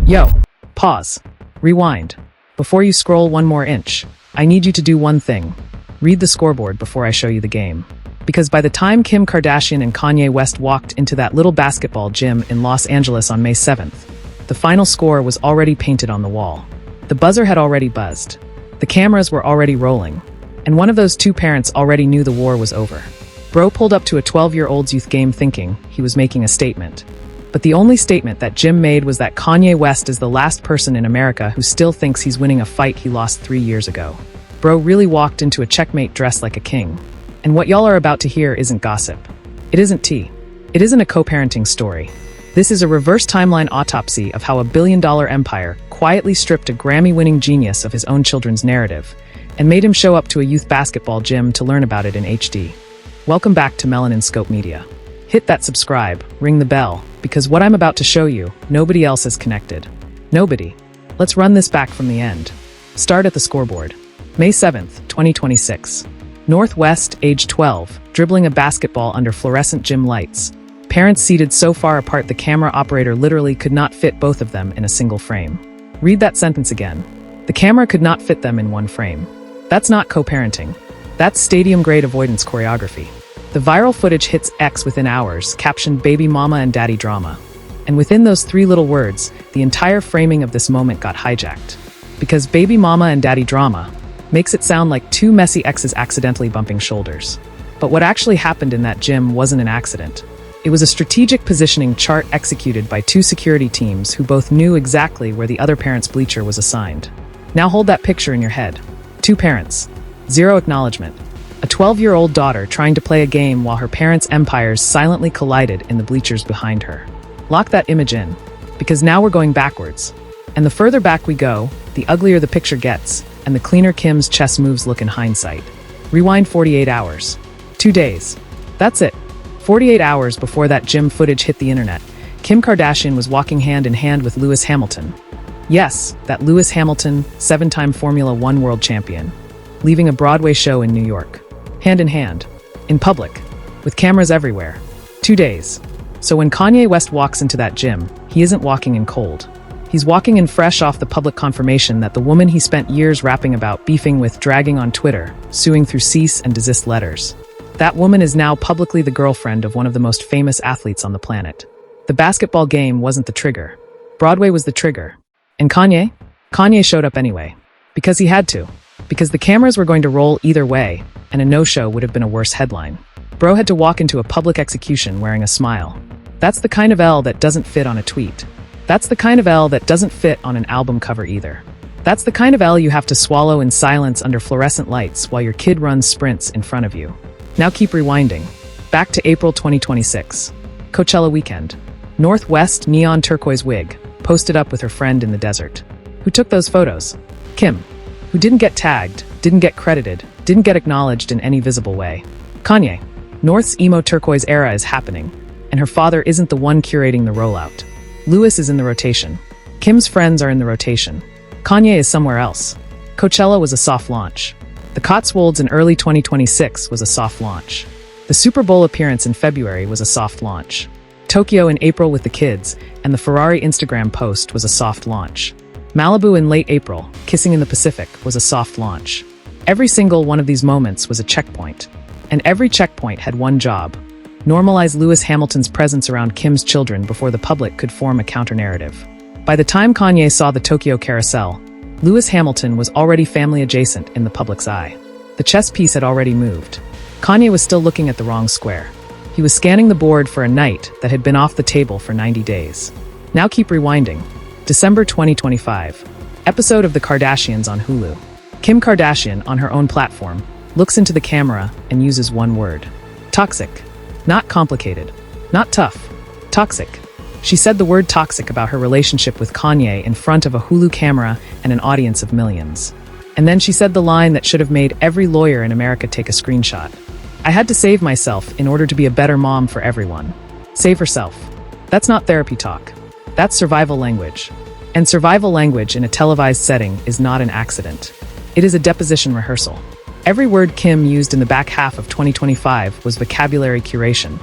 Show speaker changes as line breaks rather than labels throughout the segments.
Yo, pause. Rewind. Before you scroll one more inch, I need you to do one thing. Read the scoreboard before I show you the game. Because by the time Kim Kardashian and Kanye West walked into that little basketball gym in Los Angeles on May 7th, the final score was already painted on the wall. The buzzer had already buzzed. The cameras were already rolling. And one of those two parents already knew the war was over. Bro pulled up to a 12-year-old's youth game thinking he was making a statement. But the only statement that Jim made was that Kanye West is the last person in America who still thinks he's winning a fight he lost 3 years ago. Bro really walked into a checkmate dressed like a king. And what y'all are about to hear isn't gossip. It isn't tea. It isn't a co-parenting story. This is a reverse timeline autopsy of how a billion-dollar empire quietly stripped a Grammy-winning genius of his own children's narrative and made him show up to a youth basketball gym to learn about it in HD. Welcome back to Melanin Scope Media. Hit that subscribe, ring the bell, because what I'm about to show you, nobody else is connected. Nobody. Let's run this back from the end. Start at the scoreboard. May 7th, 2026. Northwest, age 12, dribbling a basketball under fluorescent gym lights. Parents seated so far apart the camera operator literally could not fit both of them in a single frame. Read that sentence again. The camera could not fit them in one frame. That's not co-parenting. That's stadium-grade avoidance choreography. The viral footage hits X within hours, captioned "Baby Mama and Daddy Drama." And within those 3 little words, the entire framing of this moment got hijacked. Because "Baby Mama and Daddy Drama" makes it sound like 2 messy exes accidentally bumping shoulders. But what actually happened in that gym wasn't an accident. It was a strategic positioning chart executed by 2 security teams who both knew exactly where the other parent's bleacher was assigned. Now hold that picture in your head. 2 parents. 0 acknowledgement. A 12-year-old daughter trying to play a game while her parents' empires silently collided in the bleachers behind her. Lock that image in, because now we're going backwards. And the further back we go, the uglier the picture gets, and the cleaner Kim's chess moves look in hindsight. Rewind 48 hours. 2 days. That's it. 48 hours before that gym footage hit the internet, Kim Kardashian was walking hand in hand with Lewis Hamilton. Yes, that Lewis Hamilton, 7-time Formula One world champion, leaving a Broadway show in New York. Hand in hand. In public. With cameras everywhere. 2 days. So when Kanye West walks into that gym, he isn't walking in cold. He's walking in fresh off the public confirmation that the woman he spent years rapping about, beefing with, dragging on Twitter, suing through cease and desist letters. That woman is now publicly the girlfriend of one of the most famous athletes on the planet. The basketball game wasn't the trigger. Broadway was the trigger. And Kanye? Kanye showed up anyway. Because he had to. Because the cameras were going to roll either way, and a no-show would have been a worse headline. Bro had to walk into a public execution wearing a smile. That's the kind of L that doesn't fit on a tweet. That's the kind of L that doesn't fit on an album cover either. That's the kind of L you have to swallow in silence under fluorescent lights while your kid runs sprints in front of you. Now keep rewinding. Back to April 2026. Coachella weekend. Northwest neon turquoise wig, posted up with her friend in the desert. Who took those photos? Kim. Who didn't get tagged, didn't get credited, didn't get acknowledged in any visible way. Kanye. North's emo turquoise era is happening, and her father isn't the one curating the rollout. Lewis is in the rotation. Kim's friends are in the rotation. Kanye is somewhere else. Coachella was a soft launch. The Cotswolds in early 2026 was a soft launch. The Super Bowl appearance in February was a soft launch. Tokyo in April with the kids, and the Ferrari Instagram post was a soft launch. Malibu in late April, Kissing in the Pacific, was a soft launch. Every single one of these moments was a checkpoint. And every checkpoint had one job: normalize Lewis Hamilton's presence around Kim's children before the public could form a counter-narrative. By the time Kanye saw the Tokyo carousel, Lewis Hamilton was already family adjacent in the public's eye. The chess piece had already moved. Kanye was still looking at the wrong square. He was scanning the board for a night that had been off the table for 90 days. Now keep rewinding. December 2025. Episode of The Kardashians on Hulu. Kim Kardashian, on her own platform, looks into the camera and uses one word. Toxic. Not complicated. Not tough. Toxic. She said the word toxic about her relationship with Kanye in front of a Hulu camera and an audience of millions. And then she said the line that should have made every lawyer in America take a screenshot. I had to save myself in order to be a better mom for everyone. Save herself. That's not therapy talk. That's survival language. And survival language in a televised setting is not an accident. It is a deposition rehearsal. Every word Kim used in the back half of 2025 was vocabulary curation.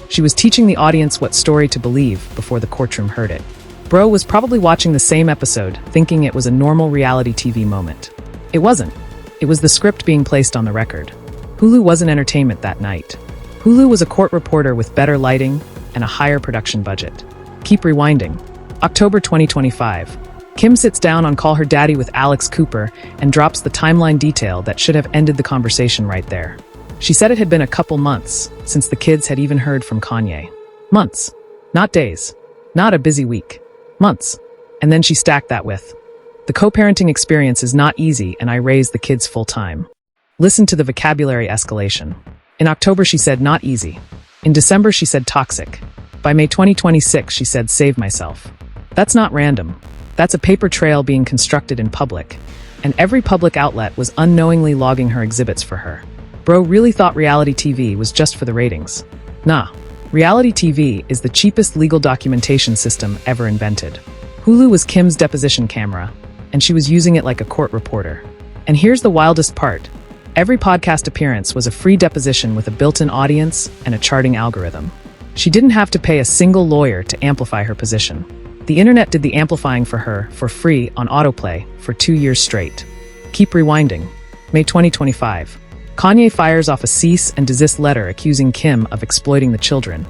She was teaching the audience what story to believe before the courtroom heard it. Bro was probably watching the same episode, thinking it was a normal reality TV moment. It wasn't. It was the script being placed on the record. Hulu wasn't entertainment that night. Hulu was a court reporter with better lighting and a higher production budget. Keep rewinding. October 2025. Kim sits down on Call Her Daddy with Alex Cooper and drops the timeline detail that should have ended the conversation right there. She said it had been a couple months since the kids had even heard from Kanye. Months. Not days. Not a busy week. Months. And then she stacked that with, the co-parenting experience is not easy and I raise the kids full time. Listen to the vocabulary escalation. In October she said not easy. In December she said toxic. By May 2026 she said save myself. That's not random. That's a paper trail being constructed in public. And every public outlet was unknowingly logging her exhibits for her. Bro really thought reality TV was just for the ratings. Nah. Reality TV is the cheapest legal documentation system ever invented. Hulu was Kim's deposition camera, and she was using it like a court reporter. And here's the wildest part. Every podcast appearance was a free deposition with a built-in audience and a charting algorithm. She didn't have to pay a single lawyer to amplify her position. The internet did the amplifying for her for free on autoplay for 2 years straight. Keep rewinding. May 2025. Kanye fires off a cease and desist letter accusing Kim of exploiting the children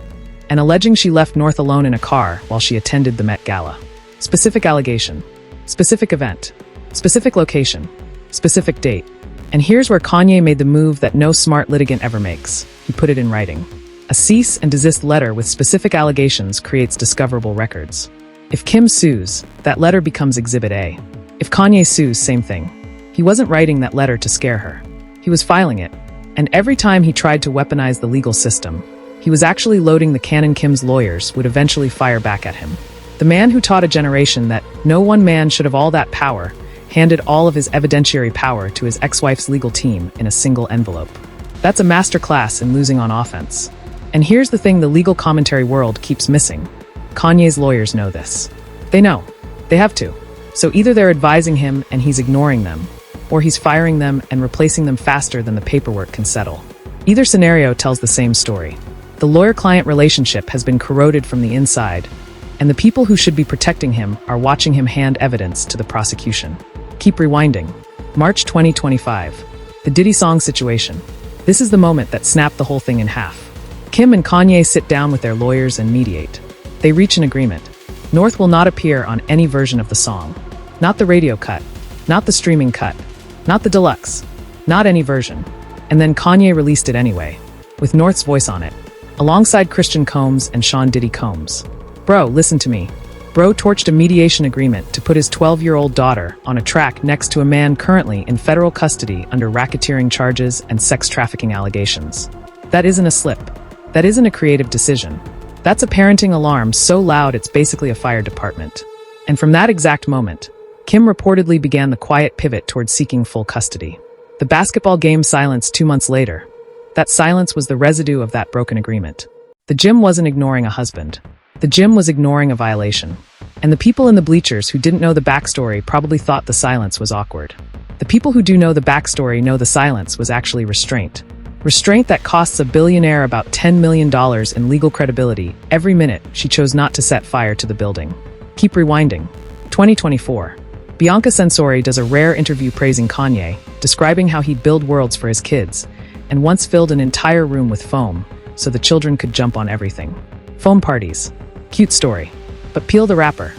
and alleging she left North alone in a car while she attended the Met Gala. Specific allegation. Specific event. Specific location. Specific date. And here's where Kanye made the move that no smart litigant ever makes. He put it in writing. A cease and desist letter with specific allegations creates discoverable records. If Kim sues, that letter becomes Exhibit A. If Kanye sues, same thing. He wasn't writing that letter to scare her. He was filing it. And every time he tried to weaponize the legal system, he was actually loading the cannon Kim's lawyers would eventually fire back at him. The man who taught a generation that no one man should have all that power handed all of his evidentiary power to his ex-wife's legal team in a single envelope. That's a masterclass in losing on offense. And here's the thing the legal commentary world keeps missing. Kanye's lawyers know this. They know. They have to. So either they're advising him and he's ignoring them, or he's firing them and replacing them faster than the paperwork can settle. Either scenario tells the same story. The lawyer-client relationship has been corroded from the inside, and the people who should be protecting him are watching him hand evidence to the prosecution. Keep rewinding. March 2025. The Diddy song situation. This is the moment that snapped the whole thing in half. Kim and Kanye sit down with their lawyers and mediate. They reach an agreement. North will not appear on any version of the song. Not the radio cut. Not the streaming cut. Not the deluxe. Not any version. And then Kanye released it anyway, with North's voice on it, alongside Christian Combs and Sean Diddy Combs. Bro, listen to me. Bro torched a mediation agreement to put his 12-year-old daughter on a track next to a man currently in federal custody under racketeering charges and sex trafficking allegations. That isn't a slip. That isn't a creative decision. That's a parenting alarm so loud it's basically a fire department. And from that exact moment, Kim reportedly began the quiet pivot towards seeking full custody. The basketball game silence 2 months later. That silence was the residue of that broken agreement. The gym wasn't ignoring a husband. The gym was ignoring a violation. And the people in the bleachers who didn't know the backstory probably thought the silence was awkward. The people who do know the backstory know the silence was actually restraint. Restraint that costs a billionaire about $10 million in legal credibility every minute she chose not to set fire to the building. Keep rewinding. 2024. Bianca Censori does a rare interview praising Kanye, describing how he'd build worlds for his kids, and once filled an entire room with foam so the children could jump on everything. Foam parties. Cute story. But peel the wrapper.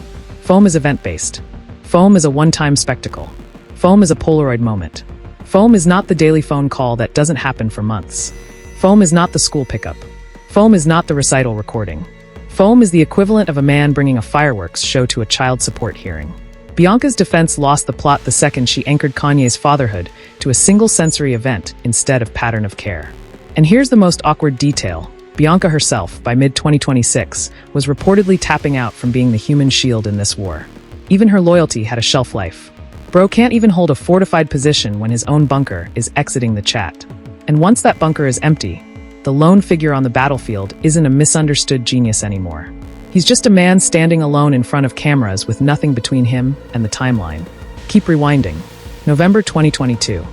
Foam is event-based. Foam is a one-time spectacle. Foam is a Polaroid moment. Foam is not the daily phone call that doesn't happen for months. Foam is not the school pickup. Foam is not the recital recording. Foam is the equivalent of a man bringing a fireworks show to a child support hearing. Bianca's defense lost the plot the second she anchored Kanye's fatherhood to a single sensory event instead of pattern of care. And here's the most awkward detail. Bianca herself, by mid-2026, was reportedly tapping out from being the human shield in this war. Even her loyalty had a shelf life. Bro can't even hold a fortified position when his own bunker is exiting the chat. And once that bunker is empty, the lone figure on the battlefield isn't a misunderstood genius anymore. He's just a man standing alone in front of cameras with nothing between him and the timeline. Keep rewinding. November 2022.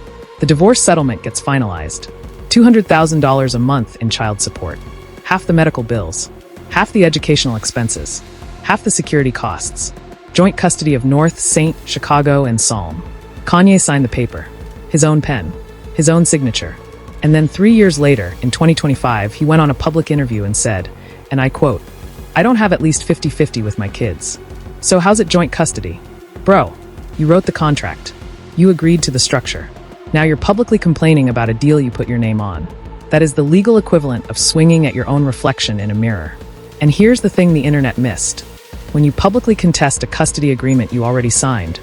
The divorce settlement gets finalized. $200,000 a month in child support. Half the medical bills. Half the educational expenses. half the security costs. Joint custody of North, St., Chicago, and Salm. Kanye signed the paper. His own pen. His own signature. And then 3 years later, in 2025, he went on a public interview and said, and I quote, "I don't have at least 50-50 with my kids. So how's it joint custody? Bro, you wrote the contract. You agreed to the structure. Now you're publicly complaining about a deal you put your name on. That is the legal equivalent of swinging at your own reflection in a mirror. And here's the thing the internet missed. When you publicly contest a custody agreement you already signed,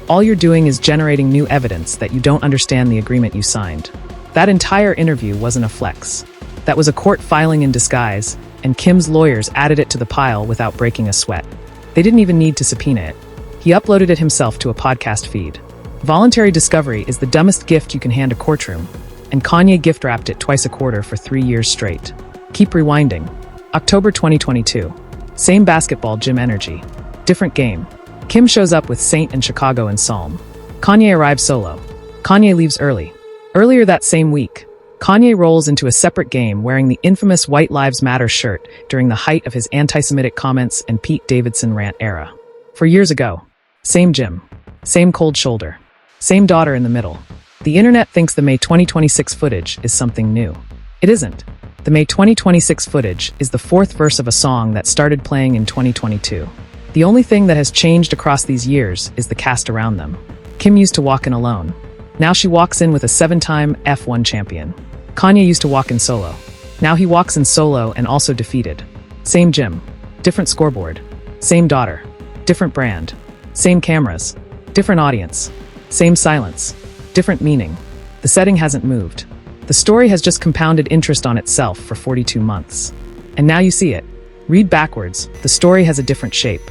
all you're doing is generating new evidence that you don't understand the agreement you signed. That entire interview wasn't a flex. That was a court filing in disguise, and Kim's lawyers added it to the pile without breaking a sweat. They didn't even need to subpoena it. He uploaded it himself to a podcast feed. Voluntary discovery is the dumbest gift you can hand a courtroom, and Kanye gift-wrapped it twice a quarter for 3 years straight. Keep rewinding. October 2022. Same basketball gym energy. Different game. Kim shows up with Saint and Chicago and Psalm. Kanye arrives solo. Kanye leaves early. Earlier that same week, Kanye rolls into a separate game wearing the infamous White Lives Matter shirt during the height of his anti-Semitic comments and Pete Davidson rant era. 4 years ago. Same gym. Same cold shoulder. Same daughter in the middle. The internet thinks the May 2026 footage is something new. It isn't. The May 2026 footage is the fourth verse of a song that started playing in 2022. The only thing that has changed across these years is the cast around them. Kim used to walk in alone. Now she walks in with a 7-time F1 champion. Kanye used to walk in solo. Now he walks in solo and also defeated. Same gym. Different scoreboard. Same daughter. Different brand. Same cameras. Different audience. Same silence. Different meaning. The setting hasn't moved. The story has just compounded interest on itself for 42 months. And now you see it. Read backwards, the story has a different shape.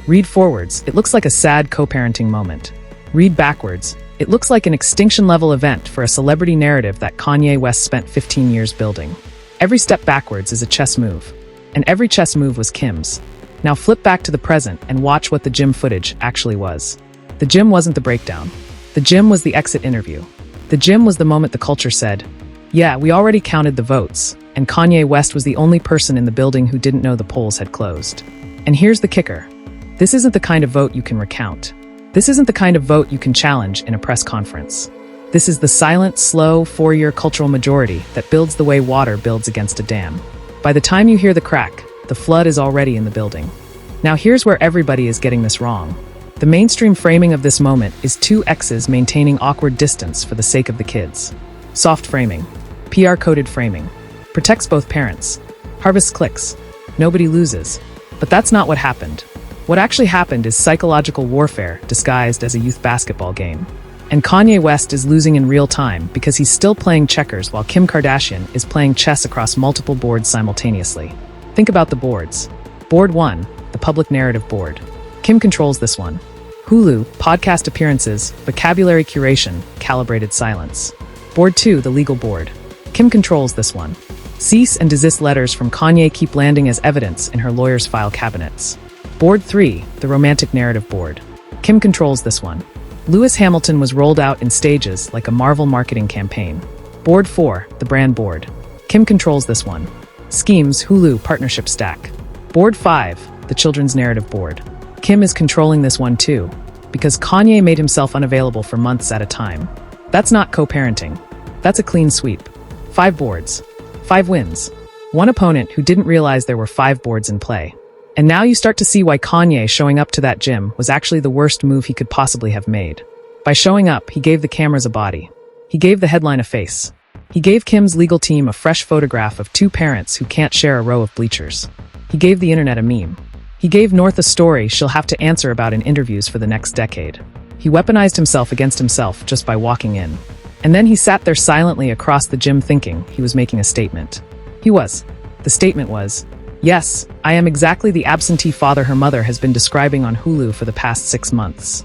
Read forwards, it looks like a sad co-parenting moment. Read backwards, it looks like an extinction-level event for a celebrity narrative that Kanye West spent 15 years building. Every step backwards is a chess move. And every chess move was Kim's. Now flip back to the present and watch what the gym footage actually was. The gym wasn't the breakdown. The gym was the exit interview. The gym was the moment the culture said, yeah, we already counted the votes, and Kanye West was the only person in the building who didn't know the polls had closed. And here's the kicker. This isn't the kind of vote you can recount. This isn't the kind of vote you can challenge in a press conference. This is the silent, slow, 4-year cultural majority that builds the way water builds against a dam. By the time you hear the crack, the flood is already in the building. Now here's where everybody is getting this wrong. The mainstream framing of this moment is two exes maintaining awkward distance for the sake of the kids. Soft framing. PR-coded framing. Protects both parents. Harvests clicks. Nobody loses. But that's not what happened. What actually happened is psychological warfare disguised as a youth basketball game. And Kanye West is losing in real time because he's still playing checkers while Kim Kardashian is playing chess across multiple boards simultaneously. Think about the boards. Board 1, the public narrative board. Kim controls this one. Hulu, podcast appearances, vocabulary curation, calibrated silence. Board 2, the legal board. Kim controls this one. Cease and desist letters from Kanye keep landing as evidence in her lawyer's file cabinets. Board 3, the romantic narrative board. Kim controls this one. Lewis Hamilton was rolled out in stages like a Marvel marketing campaign. Board 4, the brand board. Kim controls this one. Schemes, Hulu, partnership stack. Board 5, the children's narrative board. Kim is controlling this one too, because Kanye made himself unavailable for months at a time. That's not co-parenting. That's a clean sweep. 5 boards. 5 wins. One opponent who didn't realize there were 5 boards in play. And now you start to see why Kanye showing up to that gym was actually the worst move he could possibly have made. By showing up, he gave the cameras a body. He gave the headline a face. He gave Kim's legal team a fresh photograph of 2 parents who can't share a row of bleachers. He gave the internet a meme. He gave North a story she'll have to answer about in interviews for the next decade. He weaponized himself against himself just by walking in. And then he sat there silently across the gym thinking he was making a statement. He was. The statement was, yes, I am exactly the absentee father her mother has been describing on Hulu for the past 6 months.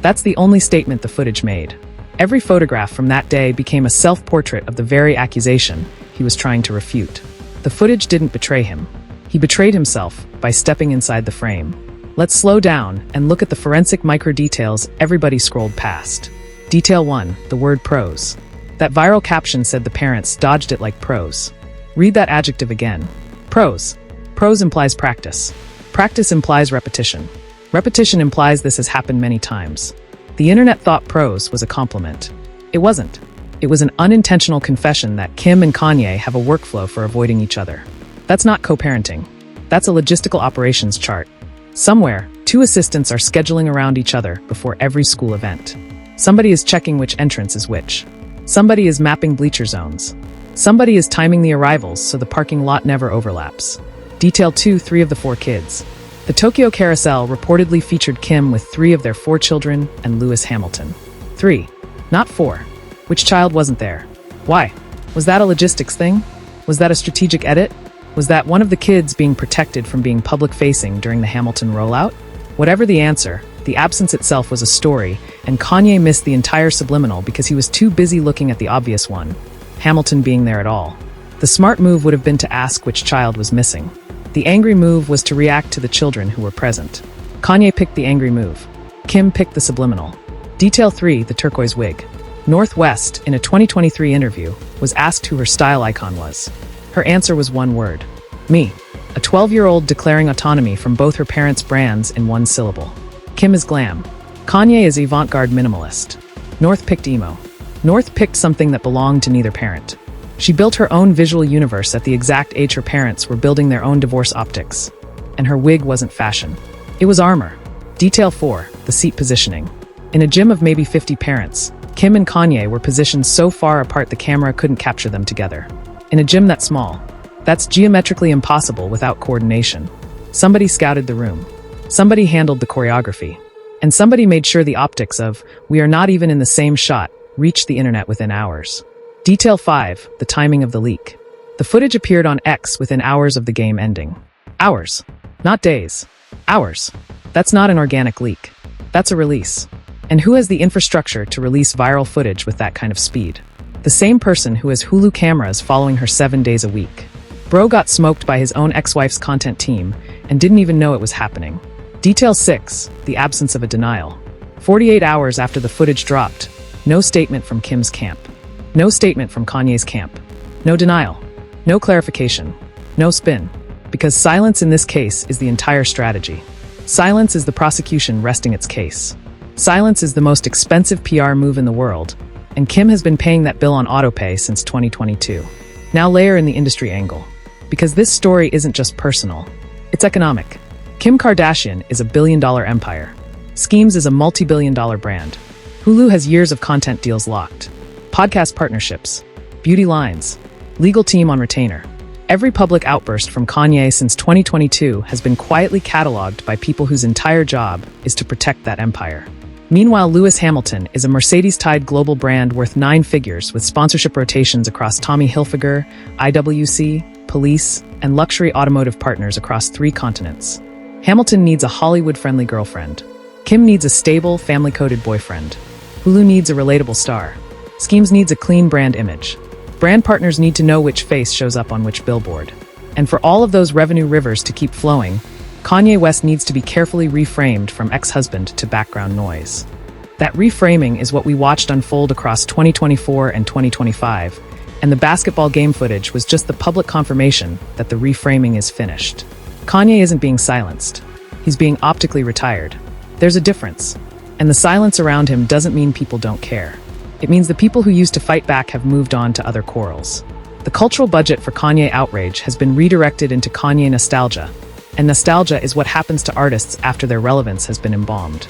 That's the only statement the footage made. Every photograph from that day became a self-portrait of the very accusation he was trying to refute. The footage didn't betray him. He betrayed himself by stepping inside the frame. Let's slow down and look at the forensic micro-details everybody scrolled past. Detail 1, the word pros. That viral caption said the parents dodged it like pros. Read that adjective again. Pros. Pros implies practice. Practice implies repetition. Repetition implies this has happened many times. The internet thought prose was a compliment. It wasn't. It was an unintentional confession that Kim and Kanye have a workflow for avoiding each other. That's not co-parenting. That's a logistical operations chart. Somewhere, two assistants are scheduling around each other before every school event. Somebody is checking which entrance is which. Somebody is mapping bleacher zones. Somebody is timing the arrivals so the parking lot never overlaps. Detail 2, 3 of the 4 kids. The Tokyo Carousel reportedly featured Kim with 3 of their 4 children and Lewis Hamilton. 3, not 4. Which child wasn't there? Why? Was that a logistics thing? Was that a strategic edit? Was that one of the kids being protected from being public-facing during the Hamilton rollout? Whatever the answer, the absence itself was a story, and Kanye missed the entire subliminal because he was too busy looking at the obvious one, Hamilton being there at all. The smart move would have been to ask which child was missing. The angry move was to react to the children who were present. Kanye picked the angry move. Kim picked the subliminal. Detail 3, the turquoise wig. North West, in a 2023 interview, was asked who her style icon was. Her answer was one word. Me. A 12-year-old declaring autonomy from both her parents' brands in one syllable. Kim is glam. Kanye is avant-garde minimalist. North picked emo. North picked something that belonged to neither parent. She built her own visual universe at the exact age her parents were building their own divorce optics. And her wig wasn't fashion. It was armor. Detail 4, the seat positioning. In a gym of maybe 50 parents, Kim and Kanye were positioned so far apart the camera couldn't capture them together. In a gym that small, that's geometrically impossible without coordination. Somebody scouted the room. Somebody handled the choreography. And somebody made sure the optics of, we are not even in the same shot, reached the internet within hours. Detail 5, the timing of the leak. The footage appeared on X within hours of the game ending. Hours. Not days. Hours. That's not an organic leak. That's a release. And who has the infrastructure to release viral footage with that kind of speed? The same person who has Hulu cameras following her 7 days a week. Bro got smoked by his own ex-wife's content team and didn't even know it was happening. Detail 6, the absence of a denial. 48 hours after the footage dropped, no statement from Kim's camp. No statement from Kanye's camp. No denial. No clarification. No spin. Because silence in this case is the entire strategy. Silence is the prosecution resting its case. Silence is the most expensive PR move in the world, and Kim has been paying that bill on autopay since 2022. Now layer in the industry angle. Because this story isn't just personal. It's economic. Kim Kardashian is a billion-dollar empire. Schemes is a multi-billion-dollar brand. Hulu has years of content deals locked. Podcast partnerships. Beauty lines. Legal team on retainer. Every public outburst from Kanye since 2022 has been quietly cataloged by people whose entire job is to protect that empire. Meanwhile, Lewis Hamilton is a Mercedes-tied global brand worth 9 figures with sponsorship rotations across Tommy Hilfiger, IWC, Police, and luxury automotive partners across 3 continents. Hamilton needs a Hollywood-friendly girlfriend. Kim needs a stable, family-coded boyfriend. Hulu needs a relatable star. Schemes needs a clean brand image. Brand partners need to know which face shows up on which billboard. And for all of those revenue rivers to keep flowing, Kanye West needs to be carefully reframed from ex-husband to background noise. That reframing is what we watched unfold across 2024 and 2025, and the basketball game footage was just the public confirmation that the reframing is finished. Kanye isn't being silenced. He's being optically retired. There's a difference. And the silence around him doesn't mean people don't care. It means the people who used to fight back have moved on to other quarrels. The cultural budget for Kanye outrage has been redirected into Kanye nostalgia, and nostalgia is what happens to artists after their relevance has been embalmed.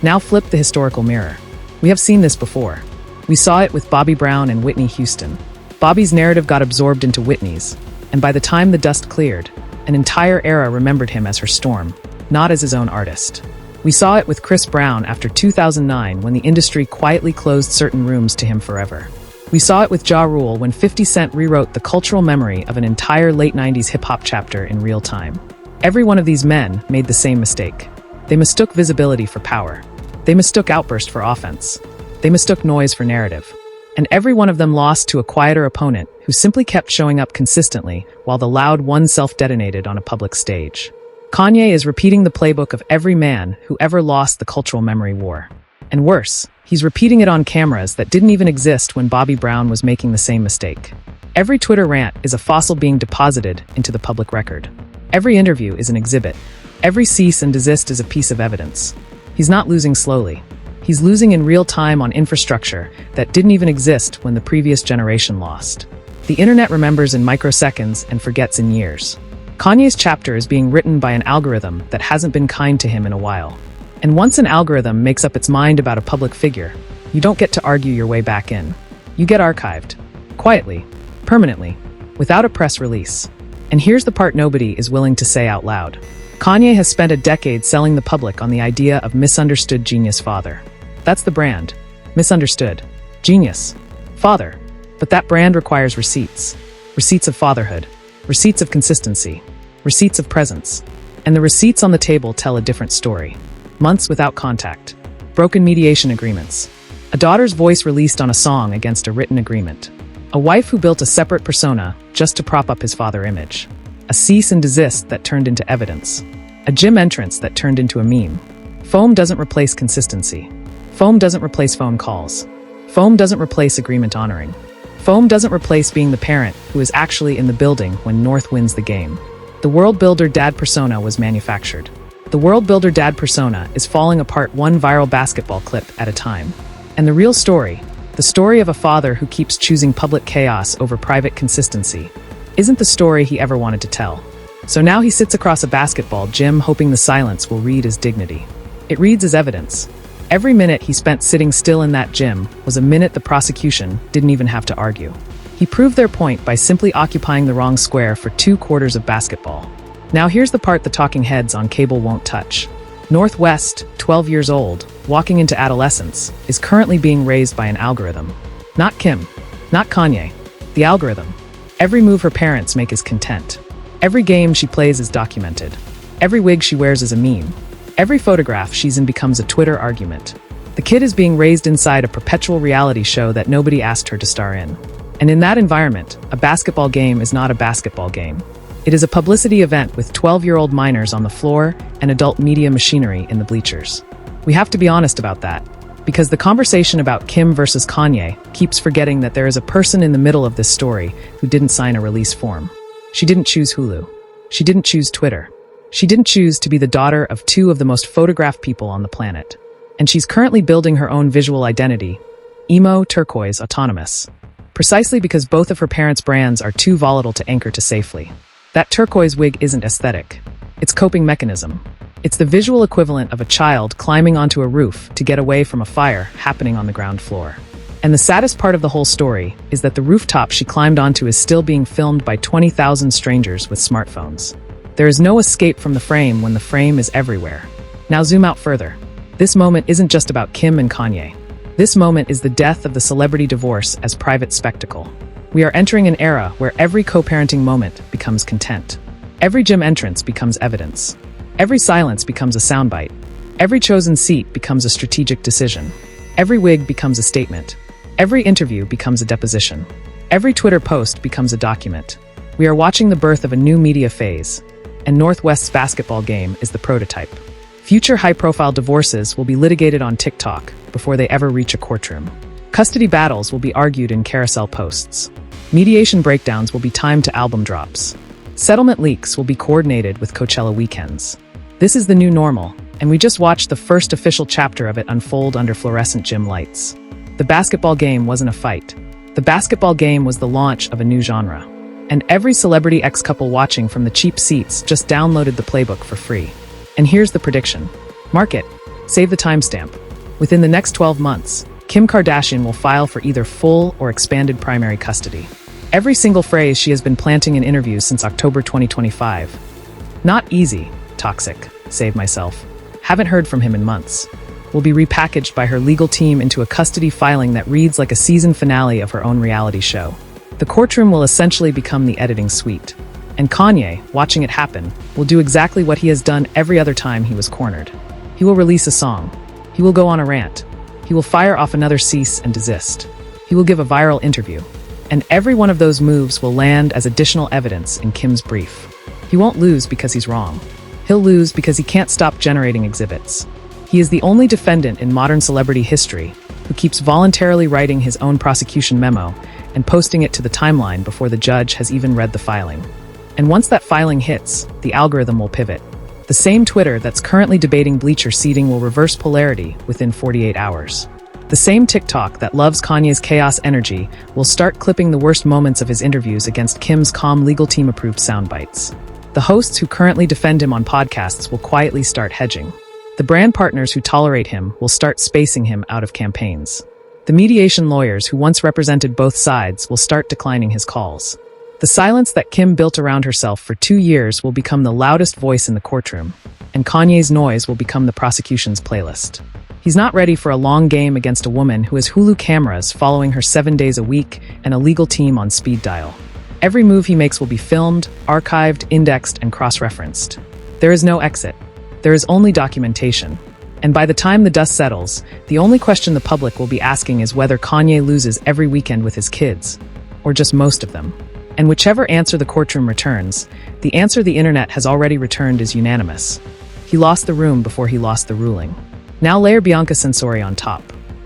Now flip the historical mirror. We have seen this before. We saw it with Bobby Brown and Whitney Houston. Bobby's narrative got absorbed into Whitney's, and by the time the dust cleared, an entire era remembered him as her storm, not as his own artist. We saw it with Chris Brown after 2009 when the industry quietly closed certain rooms to him forever. We saw it with Ja Rule when 50 Cent rewrote the cultural memory of an entire late 90s hip-hop chapter in real time. Every one of these men made the same mistake. They mistook visibility for power. They mistook outburst for offense. They mistook noise for narrative. And every one of them lost to a quieter opponent who simply kept showing up consistently while the loud one self-detonated on a public stage. Kanye is repeating the playbook of every man who ever lost the cultural memory war. And worse, he's repeating it on cameras that didn't even exist when Bobby Brown was making the same mistake. Every Twitter rant is a fossil being deposited into the public record. Every interview is an exhibit. Every cease and desist is a piece of evidence. He's not losing slowly. He's losing in real time on infrastructure that didn't even exist when the previous generation lost. The internet remembers in microseconds and forgets in years. Kanye's chapter is being written by an algorithm that hasn't been kind to him in a while. And once an algorithm makes up its mind about a public figure, you don't get to argue your way back in. You get archived. Quietly. Permanently. Without a press release. And here's the part nobody is willing to say out loud. Kanye has spent a decade selling the public on the idea of misunderstood genius father. That's the brand. Misunderstood. Genius. Father. But that brand requires receipts. Receipts of fatherhood. Receipts of consistency. Receipts of presence. And the receipts on the table tell a different story. Months without contact. Broken mediation agreements. A daughter's voice released on a song against a written agreement. A wife who built a separate persona just to prop up his father image. A cease and desist that turned into evidence. A gym entrance that turned into a meme. Foam doesn't replace consistency. Foam doesn't replace phone calls. Foam doesn't replace agreement honoring. Foam doesn't replace being the parent who is actually in the building when North wins the game. The world builder dad persona was manufactured. The world builder dad persona is falling apart one viral basketball clip at a time. And the real story, the story of a father who keeps choosing public chaos over private consistency, isn't the story he ever wanted to tell. So now he sits across a basketball gym hoping the silence will read as dignity. It reads as evidence. Every minute he spent sitting still in that gym was a minute the prosecution didn't even have to argue. He proved their point by simply occupying the wrong square for 2 quarters of basketball. Now here's the part the talking heads on cable won't touch. North West, 12 years old, walking into adolescence, is currently being raised by an algorithm. Not Kim. Not Kanye. The algorithm. Every move her parents make is content. Every game she plays is documented. Every wig she wears is a meme. Every photograph she's in becomes a Twitter argument. The kid is being raised inside a perpetual reality show that nobody asked her to star in. And in that environment, a basketball game is not a basketball game. It is a publicity event with 12-year-old minors on the floor and adult media machinery in the bleachers. We have to be honest about that, because the conversation about Kim versus Kanye keeps forgetting that there is a person in the middle of this story who didn't sign a release form. She didn't choose Hulu. She didn't choose Twitter. She didn't choose to be the daughter of 2 of the most photographed people on the planet. And she's currently building her own visual identity, emo, turquoise, autonomous, precisely because both of her parents' brands are too volatile to anchor to safely. That turquoise wig isn't aesthetic. It's coping mechanism. It's the visual equivalent of a child climbing onto a roof to get away from a fire happening on the ground floor. And the saddest part of the whole story is that the rooftop she climbed onto is still being filmed by 20,000 strangers with smartphones. There is no escape from the frame when the frame is everywhere. Now zoom out further. This moment isn't just about Kim and Kanye. This moment is the death of the celebrity divorce as private spectacle. We are entering an era where every co-parenting moment becomes content. Every gym entrance becomes evidence. Every silence becomes a soundbite. Every chosen seat becomes a strategic decision. Every wig becomes a statement. Every interview becomes a deposition. Every Twitter post becomes a document. We are watching the birth of a new media phase, and Northwest's basketball game is the prototype. Future high-profile divorces will be litigated on TikTok before they ever reach a courtroom. Custody battles will be argued in carousel posts. Mediation breakdowns will be timed to album drops. Settlement leaks will be coordinated with Coachella weekends. This is the new normal, and we just watched the first official chapter of it unfold under fluorescent gym lights. The basketball game wasn't a fight. The basketball game was the launch of a new genre. And every celebrity ex-couple watching from the cheap seats just downloaded the playbook for free. And here's the prediction. Mark it. Save the timestamp. Within the next 12 months, Kim Kardashian will file for either full or expanded primary custody. Every single phrase she has been planting in interviews since October 2025. Not easy, toxic, save myself. Haven't heard from him in months. Will be repackaged by her legal team into a custody filing that reads like a season finale of her own reality show. The courtroom will essentially become the editing suite. And Kanye, watching it happen, will do exactly what he has done every other time he was cornered. He will release a song. He will go on a rant. He will fire off another cease and desist. He will give a viral interview. And every one of those moves will land as additional evidence in Kim's brief. He won't lose because he's wrong. He'll lose because he can't stop generating exhibits. He is the only defendant in modern celebrity history who keeps voluntarily writing his own prosecution memo and posting it to the timeline before the judge has even read the filing. And once that filing hits, the algorithm will pivot. The same Twitter that's currently debating bleacher seating will reverse polarity within 48 hours. The same TikTok that loves Kanye's chaos energy will start clipping the worst moments of his interviews against Kim's calm legal team-approved soundbites. The hosts who currently defend him on podcasts will quietly start hedging. The brand partners who tolerate him will start spacing him out of campaigns. The mediation lawyers who once represented both sides will start declining his calls. The silence that Kim built around herself for 2 years will become the loudest voice in the courtroom, and Kanye's noise will become the prosecution's playlist. He's not ready for a long game against a woman who has Hulu cameras following her 7 days a week and a legal team on speed dial. Every move he makes will be filmed, archived, indexed, and cross-referenced. There is no exit. There is only documentation. And by the time the dust settles, the only question the public will be asking is whether Kanye loses every weekend with his kids, or just most of them. And whichever answer the courtroom returns, the answer the internet has already returned is unanimous. He lost the room before he lost the ruling. Now layer Bianca Censori on top.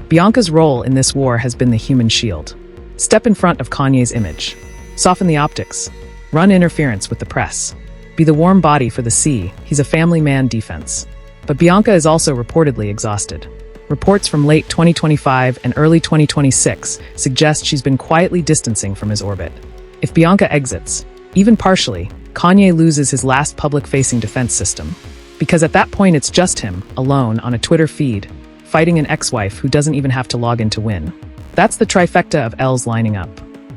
Bianca's role in this war has been the human shield. Step in front of Kanye's image. Soften the optics. Run interference with the press. Be the warm body for the sea. He's a family man defense. But Bianca is also reportedly exhausted. Reports from late 2025 and early 2026 suggest she's been quietly distancing from his orbit. If Bianca exits, even partially, Kanye loses his last public-facing defense system. Because at that point it's just him, alone, on a Twitter feed, fighting an ex-wife who doesn't even have to log in to win. That's the trifecta of L's lining up.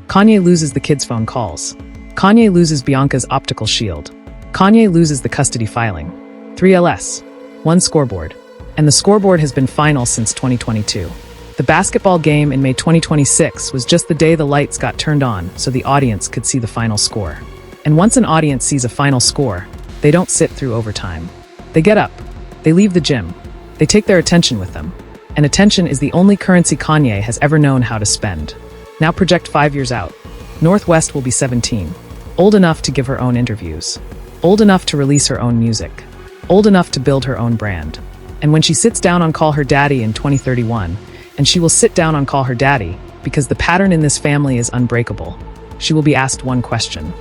Kanye loses the kids' phone calls. Kanye loses Bianca's optical shield. Kanye loses the custody filing. 3 LS. 1 scoreboard. And the scoreboard has been final since 2022. The basketball game in May 2026 was just the day the lights got turned on so the audience could see the final score. And once an audience sees a final score, they don't sit through overtime. They get up. They leave the gym. They take their attention with them. And attention is the only currency Kanye has ever known how to spend. Now project 5 years out. North West will be 17. Old enough to give her own interviews. Old enough to release her own music. Old enough to build her own brand. And when she sits down on Call Her Daddy in 2031, and she will sit down on Call Her Daddy, because the pattern in this family is unbreakable, she will be asked one question.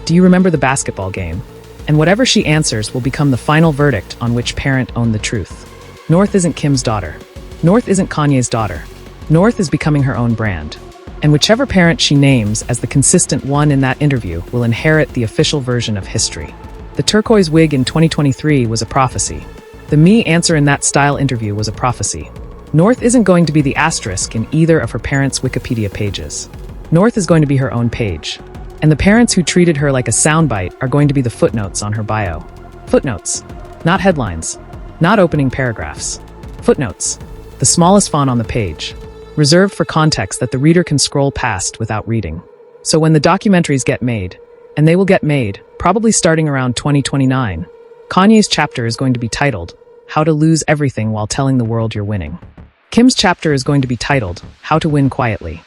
Do you remember the basketball game? And whatever she answers will become the final verdict on which parent owned the truth. North isn't Kim's daughter. North isn't Kanye's daughter. North is becoming her own brand. And whichever parent she names as the consistent one in that interview will inherit the official version of history. The turquoise wig in 2023 was a prophecy. The me answer in that style interview was a prophecy. North isn't going to be the asterisk in either of her parents' Wikipedia pages. North is going to be her own page. And the parents who treated her like a soundbite are going to be the footnotes on her bio. Footnotes. Not headlines. Not opening paragraphs. Footnotes. The smallest font on the page. Reserved for context that the reader can scroll past without reading. So when the documentaries get made, and they will get made, probably starting around 2029, Kanye's chapter is going to be titled, How to Lose Everything While Telling the World You're Winning. Kim's chapter is going to be titled, How to Win Quietly.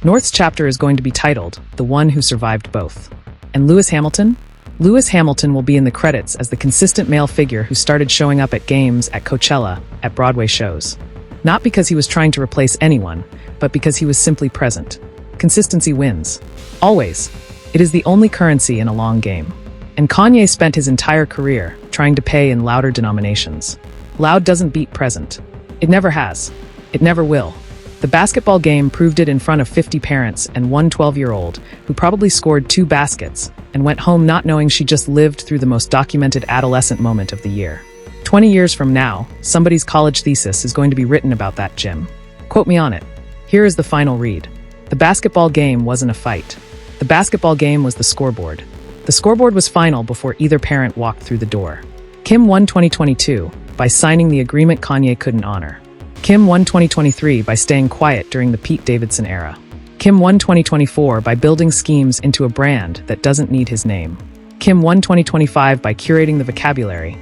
North's chapter is going to be titled, The One Who Survived Both. And Lewis Hamilton? Lewis Hamilton will be in the credits as the consistent male figure who started showing up at games, at Coachella, at Broadway shows. Not because he was trying to replace anyone, but because he was simply present. Consistency wins. Always. It is the only currency in a long game. And Kanye spent his entire career trying to pay in louder denominations. Loud doesn't beat present. It never has. It never will. The basketball game proved it in front of 50 parents and one 12-year-old who probably scored 2 baskets and went home not knowing she just lived through the most documented adolescent moment of the year. 20 years from now, somebody's college thesis is going to be written about that gym. Quote me on it. Here is the final read. The basketball game wasn't a fight. The basketball game was the scoreboard. The scoreboard was final before either parent walked through the door. Kim won 2022 by signing the agreement Kanye couldn't honor. Kim won 2023 by staying quiet during the Pete Davidson era. Kim won 2024 by building schemes into a brand that doesn't need his name. Kim won 2025 by curating the vocabulary.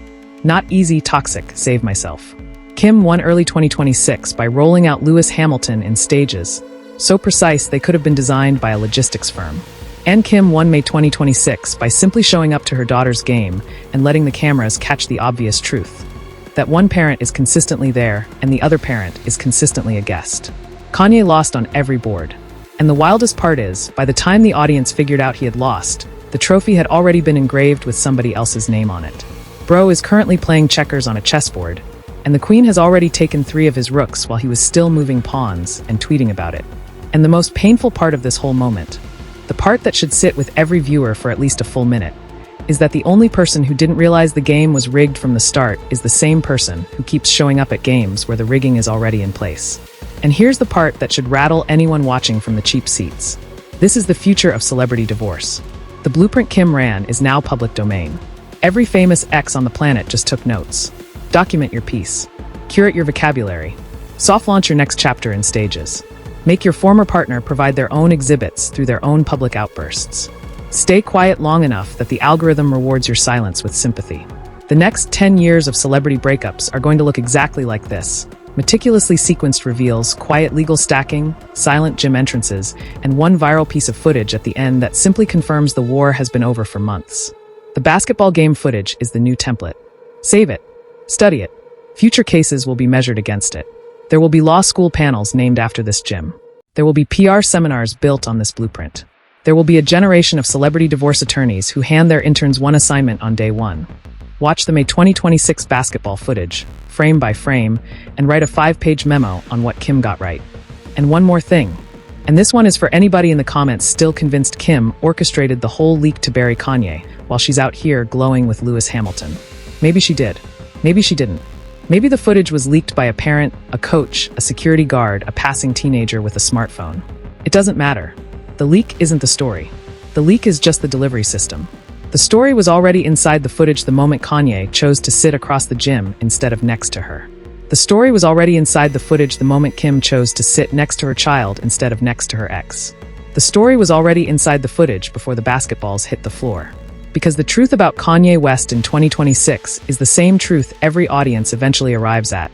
Not easy, toxic, save myself. Kim won early 2026 by rolling out Lewis Hamilton in stages, so precise they could have been designed by a logistics firm. And Kim won May 2026 by simply showing up to her daughter's game and letting the cameras catch the obvious truth. That one parent is consistently there and the other parent is consistently a guest. Kanye lost on every board. And the wildest part is, by the time the audience figured out he had lost, the trophy had already been engraved with somebody else's name on it. Bro is currently playing checkers on a chessboard, and the queen has already taken 3 of his rooks while he was still moving pawns and tweeting about it. And the most painful part of this whole moment, the part that should sit with every viewer for at least a full minute, is that the only person who didn't realize the game was rigged from the start is the same person who keeps showing up at games where the rigging is already in place. And here's the part that should rattle anyone watching from the cheap seats. This is the future of celebrity divorce. The blueprint Kim ran is now public domain. Every famous ex on the planet just took notes. Document your piece. Curate your vocabulary. Soft launch your next chapter in stages. Make your former partner provide their own exhibits through their own public outbursts. Stay quiet long enough that the algorithm rewards your silence with sympathy. The next 10 years of celebrity breakups are going to look exactly like this. Meticulously sequenced reveals, quiet legal stacking, silent gym entrances, and one viral piece of footage at the end that simply confirms the war has been over for months. The basketball game footage is the new template. Save it. Study it. Future cases will be measured against it. There will be law school panels named after this gym. There will be PR seminars built on this blueprint. There will be a generation of celebrity divorce attorneys who hand their interns one assignment on day 1. Watch the May 2026 basketball footage, frame by frame, and write a 5-page memo on what Kim got right. And one more thing. And this one is for anybody in the comments still convinced Kim orchestrated the whole leak to bury Kanye while she's out here glowing with Lewis Hamilton. Maybe she did. Maybe she didn't. Maybe the footage was leaked by a parent, a coach, a security guard, a passing teenager with a smartphone. It doesn't matter. The leak isn't the story. The leak is just the delivery system. The story was already inside the footage the moment Kanye chose to sit across the gym instead of next to her. The story was already inside the footage the moment Kim chose to sit next to her child instead of next to her ex. The story was already inside the footage before the basketballs hit the floor. Because the truth about Kanye West in 2026 is the same truth every audience eventually arrives at.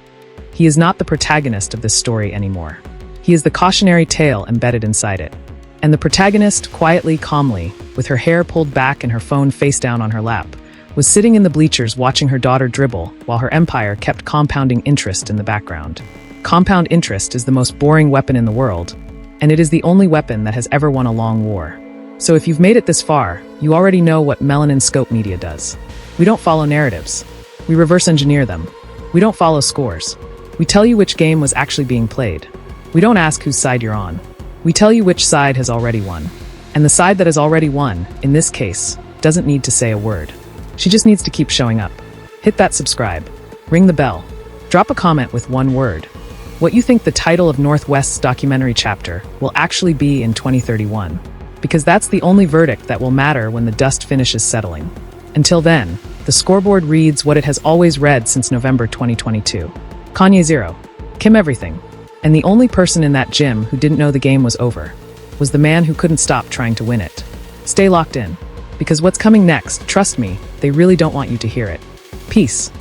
He is not the protagonist of this story anymore. He is the cautionary tale embedded inside it. And the protagonist, quietly, calmly, with her hair pulled back and her phone face down on her lap, was sitting in the bleachers watching her daughter dribble while her empire kept compounding interest in the background. Compound interest is the most boring weapon in the world, and it is the only weapon that has ever won a long war. So if you've made it this far, you already know what Melanin Scope Media does. We don't follow narratives. We reverse engineer them. We don't follow scores. We tell you which game was actually being played. We don't ask whose side you're on. We tell you which side has already won. And the side that has already won, in this case, doesn't need to say a word. She just needs to keep showing up. Hit that subscribe. Ring the bell. Drop a comment with one word. What you think the title of Northwest's documentary chapter will actually be in 2031. Because that's the only verdict that will matter when the dust finishes settling. Until then, the scoreboard reads what it has always read since November 2022. Kanye 0. Kim everything. And the only person in that gym who didn't know the game was over was the man who couldn't stop trying to win it. Stay locked in. Because what's coming next, trust me, they really don't want you to hear it. Peace.